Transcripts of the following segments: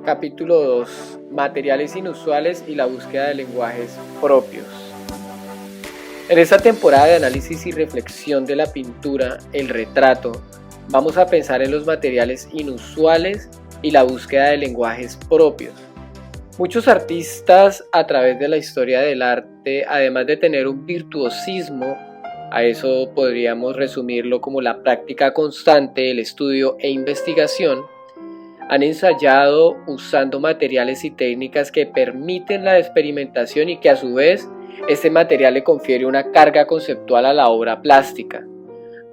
Capítulo 2. Materiales inusuales y la búsqueda de lenguajes propios. En esta temporada de análisis y reflexión de la pintura, el retrato, vamos a pensar en los materiales inusuales y la búsqueda de lenguajes propios. Muchos artistas a través de la historia del arte, además de tener un virtuosismo, a eso podríamos resumirlo como la práctica constante, el estudio e investigación, han ensayado usando materiales y técnicas que permiten la experimentación y que a su vez este material le confiere una carga conceptual a la obra plástica.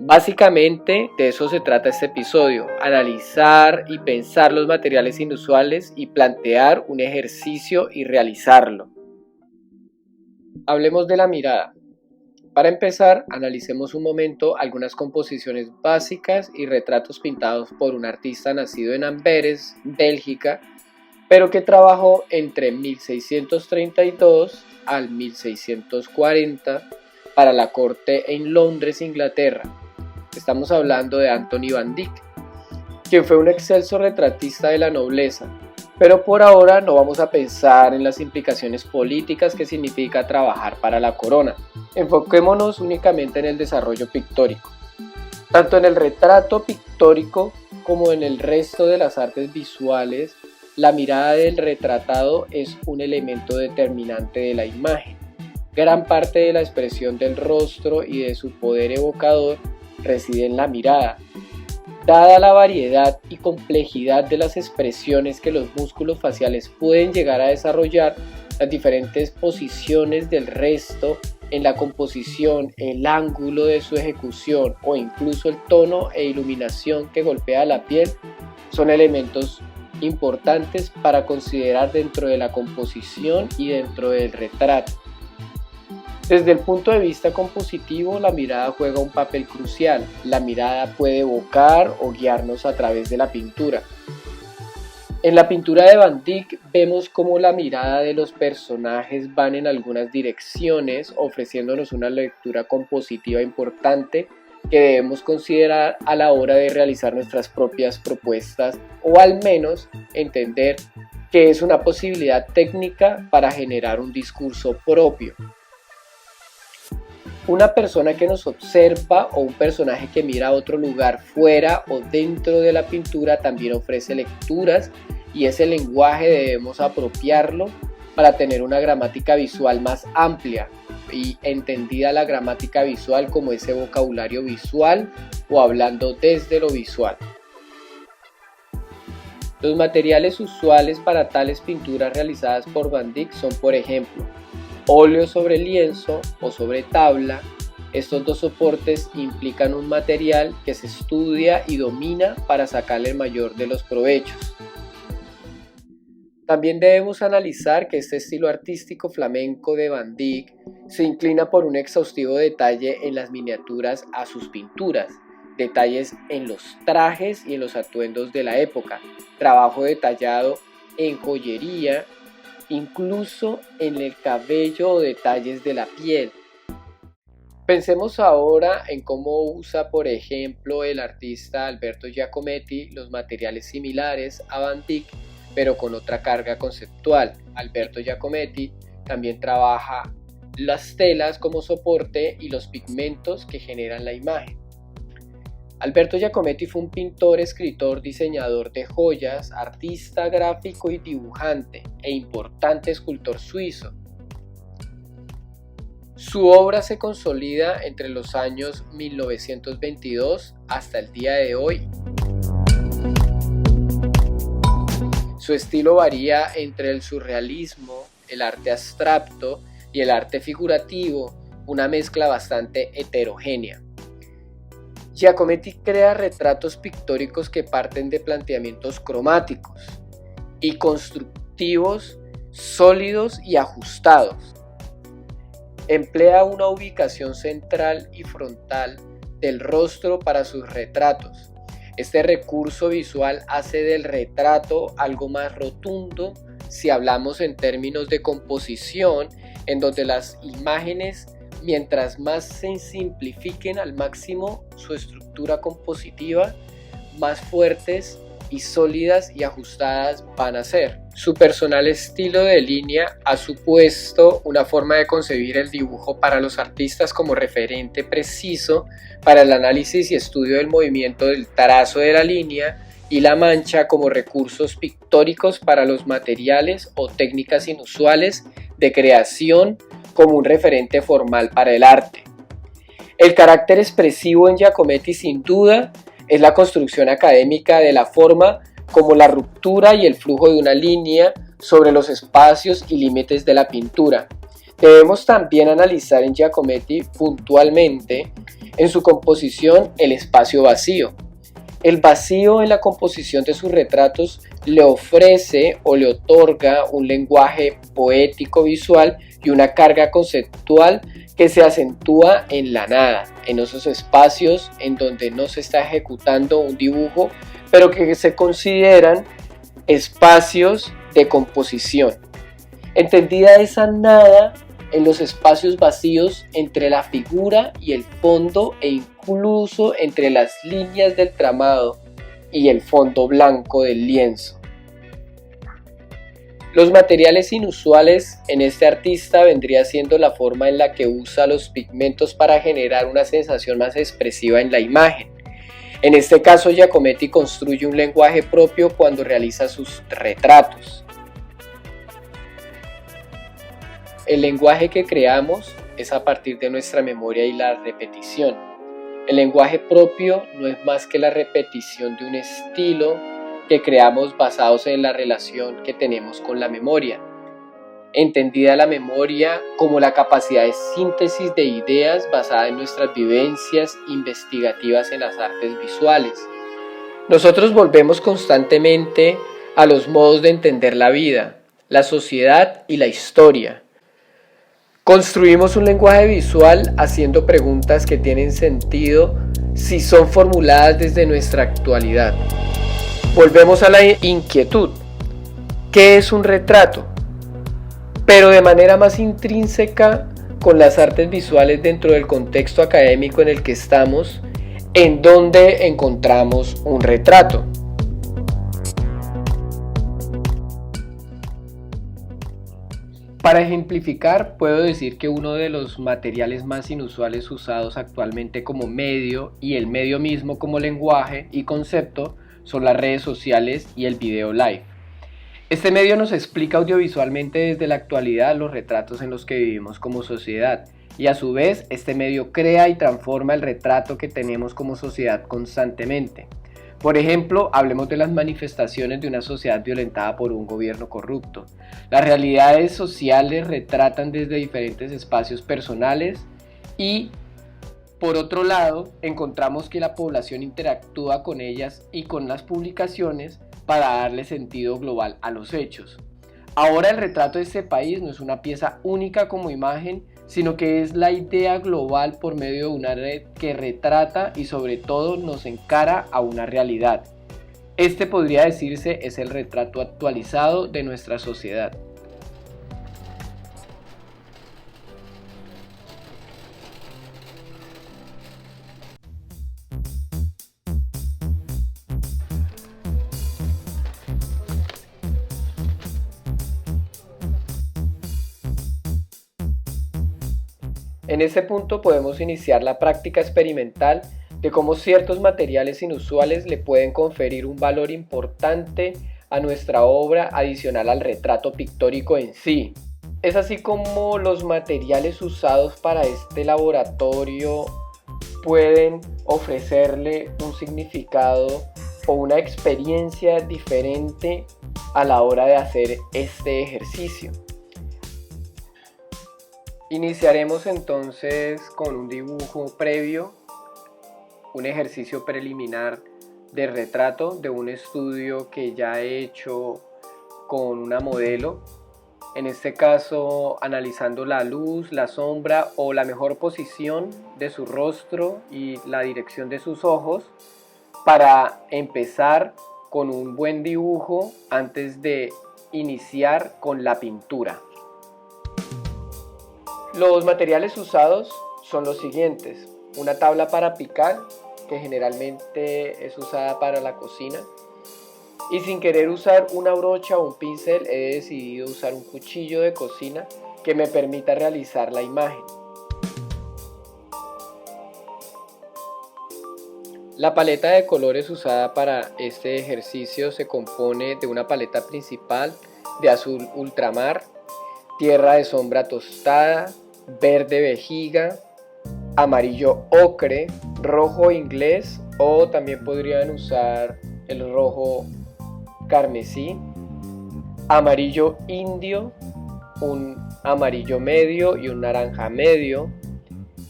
Básicamente de eso se trata este episodio, analizar y pensar los materiales inusuales y plantear un ejercicio y realizarlo. Hablemos de la mirada. Para empezar, analicemos un momento algunas composiciones básicas y retratos pintados por un artista nacido en Amberes, Bélgica, pero que trabajó entre 1632 al 1640 para la corte en Londres, Inglaterra. Estamos hablando de Anthony van Dyck, quien fue un excelso retratista de la nobleza, pero por ahora no vamos a pensar en las implicaciones políticas que significa trabajar para la corona. Enfoquémonos únicamente en el desarrollo pictórico. Tanto en el retrato pictórico como en el resto de las artes visuales, la mirada del retratado es un elemento determinante de la imagen. Gran parte de la expresión del rostro y de su poder evocador reside en la mirada. Dada la variedad y complejidad de las expresiones que los músculos faciales pueden llegar a desarrollar, las diferentes posiciones del resto en la composición, el ángulo de su ejecución o incluso el tono e iluminación que golpea la piel son elementos importantes para considerar dentro de la composición y dentro del retrato. Desde el punto de vista compositivo, la mirada juega un papel crucial. La mirada puede evocar o guiarnos a través de la pintura. En la pintura de Van Dyck vemos cómo la mirada de los personajes van en algunas direcciones, ofreciéndonos una lectura compositiva importante que debemos considerar a la hora de realizar nuestras propias propuestas o al menos entender que es una posibilidad técnica para generar un discurso propio. Una persona que nos observa o un personaje que mira a otro lugar fuera o dentro de la pintura también ofrece lecturas y ese lenguaje debemos apropiarlo para tener una gramática visual más amplia y entendida la gramática visual como ese vocabulario visual o hablando desde lo visual. Los materiales usuales para tales pinturas realizadas por Van Dyck son, por ejemplo, óleo sobre lienzo o sobre tabla. Estos dos soportes implican un material que se estudia y domina para sacarle el mayor de los provechos. También debemos analizar que este estilo artístico flamenco de Van Dyck se inclina por un exhaustivo detalle en las miniaturas a sus pinturas, detalles en los trajes y en los atuendos de la época, trabajo detallado en joyería, incluso en el cabello o detalles de la piel. Pensemos ahora en cómo usa, por ejemplo, el artista Alberto Giacometti los materiales similares a Van Dyck, pero con otra carga conceptual. Alberto Giacometti también trabaja las telas como soporte y los pigmentos que generan la imagen. Alberto Giacometti fue un pintor, escritor, diseñador de joyas, artista gráfico y dibujante e importante escultor suizo. Su obra se consolida entre los años 1922 hasta el día de hoy. Su estilo varía entre el surrealismo, el arte abstracto y el arte figurativo, una mezcla bastante heterogénea. Giacometti crea retratos pictóricos que parten de planteamientos cromáticos y constructivos, sólidos y ajustados. Emplea una ubicación central y frontal del rostro para sus retratos. Este recurso visual hace del retrato algo más rotundo si hablamos en términos de composición, en donde las imágenes, mientras más se simplifiquen al máximo su estructura compositiva, más fuertes y sólidas y ajustadas van a ser. Su personal estilo de línea ha supuesto una forma de concebir el dibujo para los artistas como referente preciso para el análisis y estudio del movimiento del trazo de la línea y la mancha como recursos pictóricos para los materiales o técnicas inusuales de creación como un referente formal para el arte. El carácter expresivo en Giacometti sin duda es la construcción académica de la forma como la ruptura y el flujo de una línea sobre los espacios y límites de la pintura. Debemos también analizar en Giacometti puntualmente en su composición el espacio vacío. El vacío en la composición de sus retratos le ofrece o le otorga un lenguaje poético visual y una carga conceptual que se acentúa en la nada, en esos espacios en donde no se está ejecutando un dibujo, pero que se consideran espacios de composición. Entendida esa nada en los espacios vacíos entre la figura y el fondo e incluso entre las líneas del tramado y el fondo blanco del lienzo. Los materiales inusuales en este artista vendría siendo la forma en la que usa los pigmentos para generar una sensación más expresiva en la imagen. En este caso, Giacometti construye un lenguaje propio cuando realiza sus retratos. El lenguaje que creamos es a partir de nuestra memoria y la repetición. El lenguaje propio no es más que la repetición de un estilo que creamos basados en la relación que tenemos con la memoria. Entendida la memoria como la capacidad de síntesis de ideas basada en nuestras vivencias investigativas en las artes visuales. Nosotros volvemos constantemente a los modos de entender la vida, la sociedad y la historia. Construimos un lenguaje visual haciendo preguntas que tienen sentido si son formuladas desde nuestra actualidad. Volvemos a la inquietud. ¿Qué es un retrato? Pero de manera más intrínseca con las artes visuales dentro del contexto académico en el que estamos, en donde encontramos un retrato. Para ejemplificar, puedo decir que uno de los materiales más inusuales usados actualmente como medio y el medio mismo como lenguaje y concepto son las redes sociales y el video live. Este medio nos explica audiovisualmente desde la actualidad los retratos en los que vivimos como sociedad y a su vez este medio crea y transforma el retrato que tenemos como sociedad constantemente. Por ejemplo, hablemos de las manifestaciones de una sociedad violentada por un gobierno corrupto. Las realidades sociales retratan desde diferentes espacios personales y por otro lado, encontramos que la población interactúa con ellas y con las publicaciones para darle sentido global a los hechos. Ahora el retrato de este país no es una pieza única como imagen, sino que es la idea global por medio de una red que retrata y sobre todo nos encara a una realidad. Este podría decirse es el retrato actualizado de nuestra sociedad. En este punto podemos iniciar la práctica experimental de cómo ciertos materiales inusuales le pueden conferir un valor importante a nuestra obra adicional al retrato pictórico en sí. Es así como los materiales usados para este laboratorio pueden ofrecerle un significado o una experiencia diferente a la hora de hacer este ejercicio. Iniciaremos entonces con un dibujo previo, un ejercicio preliminar de retrato de un estudio que ya he hecho con una modelo. En este caso, analizando la luz, la sombra o la mejor posición de su rostro y la dirección de sus ojos para empezar con un buen dibujo antes de iniciar con la pintura. Los materiales usados son los siguientes: una tabla para picar, que generalmente es usada para la cocina, Y sin querer usar una brocha o un pincel, he decidido usar un cuchillo de cocina que me permita realizar la imagen. La paleta de colores usada para este ejercicio se compone de una paleta principal de azul ultramar, tierra de sombra tostada, verde vejiga, amarillo ocre, rojo inglés, o también podrían usar el rojo carmesí, amarillo indio, un amarillo medio y un naranja medio,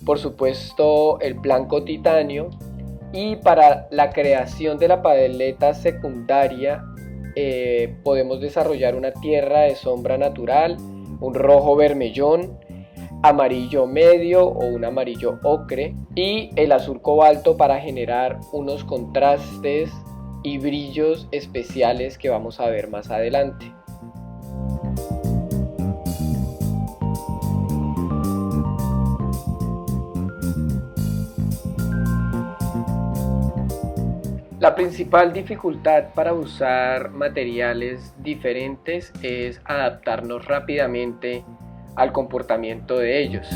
por supuesto el blanco titanio. Y para la creación de la paleta secundaria podemos desarrollar una tierra de sombra natural, un rojo vermellón, amarillo medio o un amarillo ocre, y el azul cobalto para generar unos contrastes y brillos especiales que vamos a ver más adelante. La principal dificultad para usar materiales diferentes es adaptarnos rápidamente al comportamiento de ellos.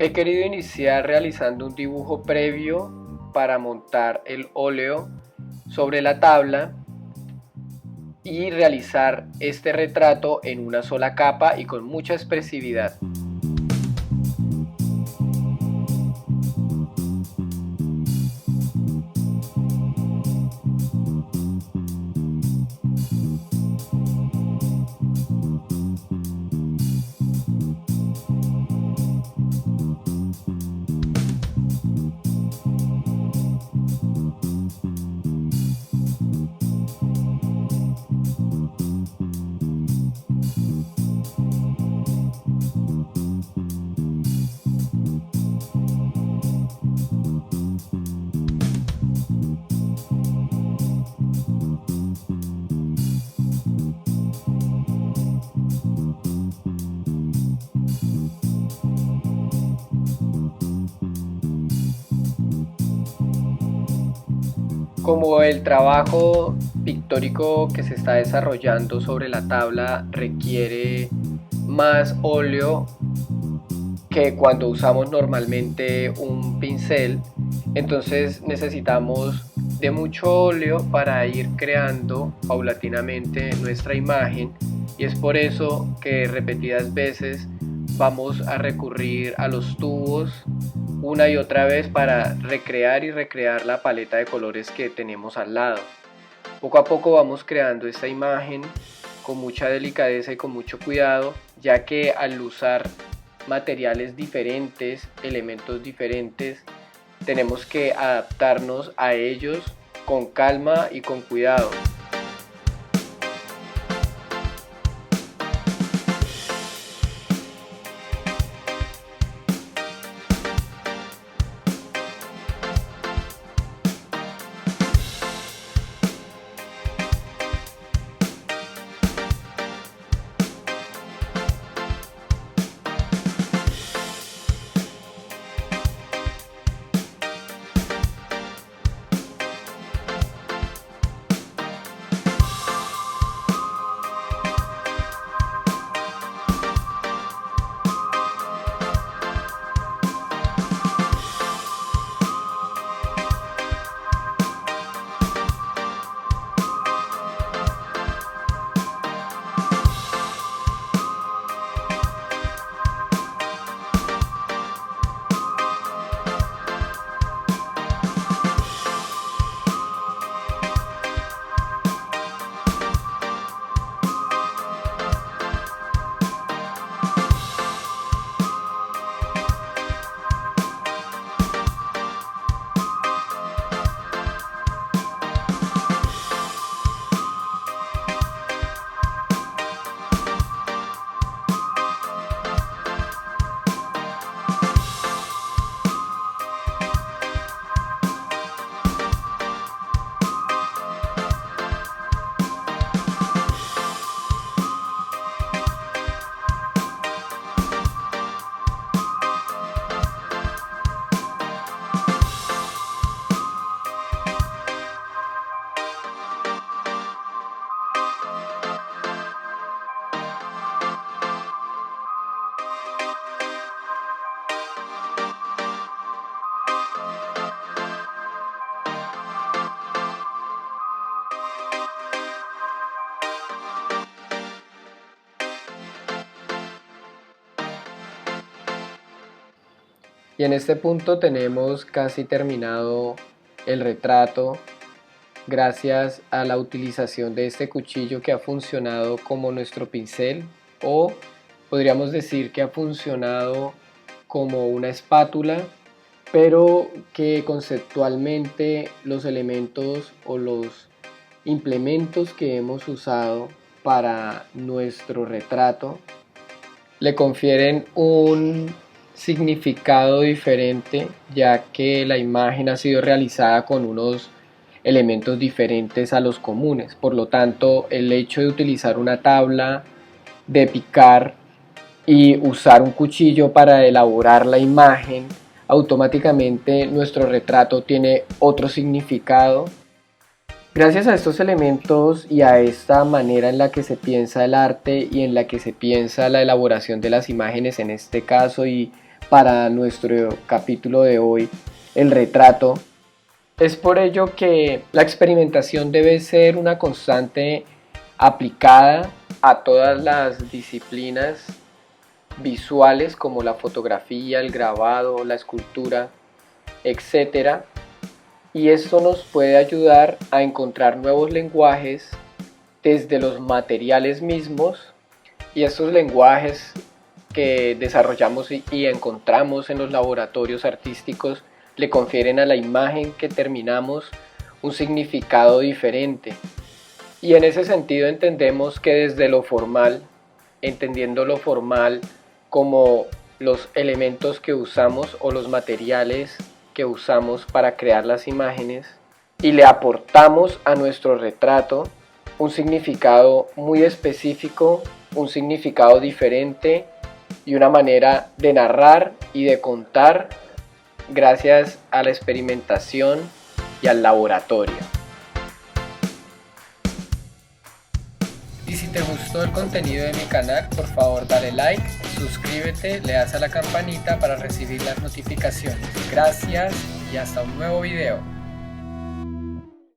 He querido iniciar realizando un dibujo previo para montar el óleo sobre la tabla y realizar este retrato en una sola capa y con mucha expresividad. Como el trabajo pictórico que se está desarrollando sobre la tabla requiere más óleo que cuando usamos normalmente un pincel, entonces necesitamos de mucho óleo para ir creando paulatinamente nuestra imagen, y es por eso que repetidas veces vamos a recurrir a los tubos una y otra vez para recrear y recrear la paleta de colores que tenemos al lado. Poco a poco vamos creando esta imagen con mucha delicadeza y con mucho cuidado, ya que al usar materiales diferentes, elementos diferentes, tenemos que adaptarnos a ellos con calma y con cuidado. Y en este punto tenemos casi terminado el retrato gracias a la utilización de este cuchillo que ha funcionado como nuestro pincel, o podríamos decir que ha funcionado como una espátula, pero que conceptualmente los elementos o los implementos que hemos usado para nuestro retrato le confieren un significado diferente, ya que la imagen ha sido realizada con unos elementos diferentes a los comunes. Por lo tanto, el hecho de utilizar una tabla, de picar y usar un cuchillo para elaborar la imagen, automáticamente nuestro retrato tiene otro significado. Gracias a estos elementos y a esta manera en la que se piensa el arte y en la que se piensa la elaboración de las imágenes en este caso, y para nuestro capítulo de hoy, el retrato, es por ello que la experimentación debe ser una constante aplicada a todas las disciplinas visuales como la fotografía, el grabado, la escultura, etcétera. Y esto nos puede ayudar a encontrar nuevos lenguajes desde los materiales mismos, y estos lenguajes que desarrollamos y encontramos en los laboratorios artísticos le confieren a la imagen que terminamos un significado diferente. Y en ese sentido entendemos que desde lo formal, entendiendo lo formal como los elementos que usamos o los materiales que usamos para crear las imágenes, y le aportamos a nuestro retrato un significado muy específico, un significado diferente y una manera de narrar y de contar gracias a la experimentación y al laboratorio. Y si te gustó el contenido de mi canal, por favor dale like, suscríbete, le das a la campanita para recibir las notificaciones. Gracias y hasta un nuevo video.